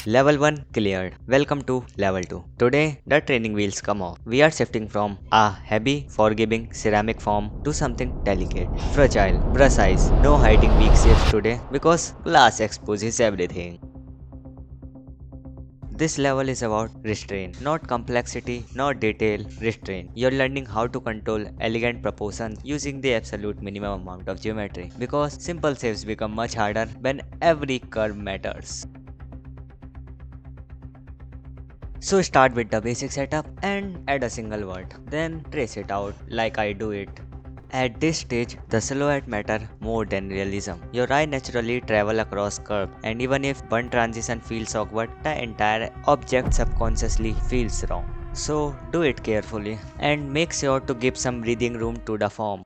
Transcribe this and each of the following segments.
Level 1 cleared. Welcome to Level 2. Today, the training wheels come off. We are shifting from a heavy, forgiving ceramic form to something delicate, fragile, precise. No hiding weak shapes today because glass exposes everything. This level is about restraint, not complexity, not detail, restraint. You're learning how to control elegant proportions using the absolute minimum amount of geometry because simple shapes become much harder when every curve matters. So start with the basic setup and add a single word, then trace it out like I do it. At this stage, the silhouette matter more than realism. Your eye naturally travel across curves, and even if one transition feels awkward, the entire object subconsciously feels wrong. So do it carefully and make sure to give some breathing room to the form.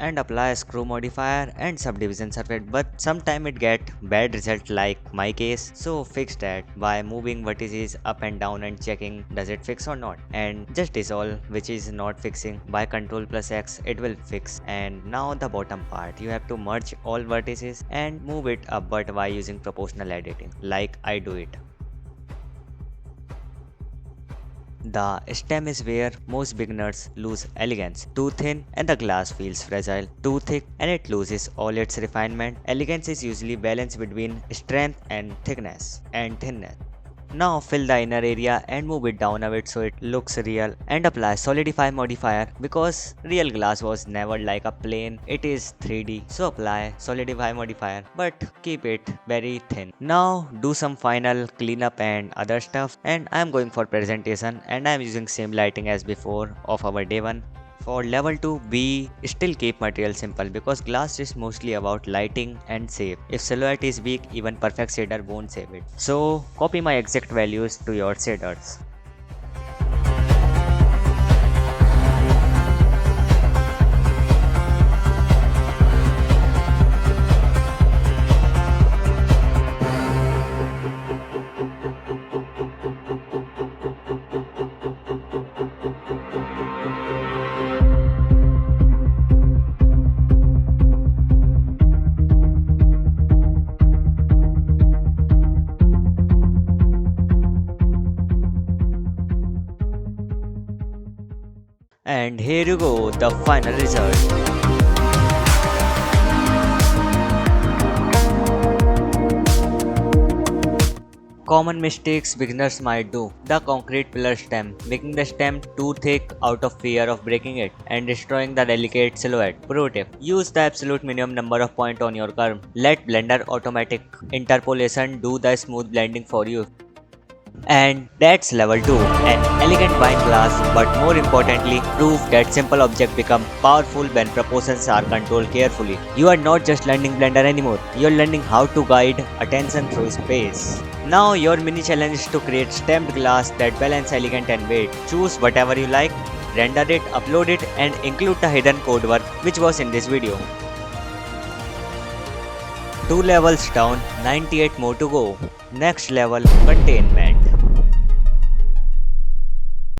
And apply a screw modifier and subdivision surface, but sometime it get bad result like my case, so fix that by moving vertices up and down and checking does it fix or not, and just dissolve which is not fixing. By Ctrl plus X it will fix. And now the bottom part, you have to merge all vertices and move it upward by using proportional editing like I do it. The stem is where most beginners lose elegance. Too thin and the glass feels fragile. Too thick and it loses all its refinement. Elegance is usually balanced between strength and thickness and thinness. Now fill the inner area and move it down a bit so it looks real, and apply solidify modifier because real glass was never like a plane, it is 3D, so apply solidify modifier but keep it very thin. Now do some final cleanup and other stuff, and I am going for presentation and I am using same lighting as before of our day 1. For level 2, we still keep material simple because glass is mostly about lighting and shape. If silhouette is weak, even perfect shader won't save it. So copy my exact values to your shaders. And here you go, the final result. Common mistakes beginners might do. The concrete pillar stem, making the stem too thick out of fear of breaking it and destroying the delicate silhouette. Pro tip, use the absolute minimum number of points on your curve. Let Blender automatic interpolation do the smooth blending for you. And that's level 2, an elegant wine glass, but more importantly, proof that simple objects become powerful when proportions are controlled carefully. You are not just learning Blender anymore, you're learning how to guide attention through space. Now your mini challenge is to create stamped glass that balance elegant and weight. Choose whatever you like, render it, upload it, and include the hidden code work which was in this video. 2 levels down, 98 more to go. Next level, containment.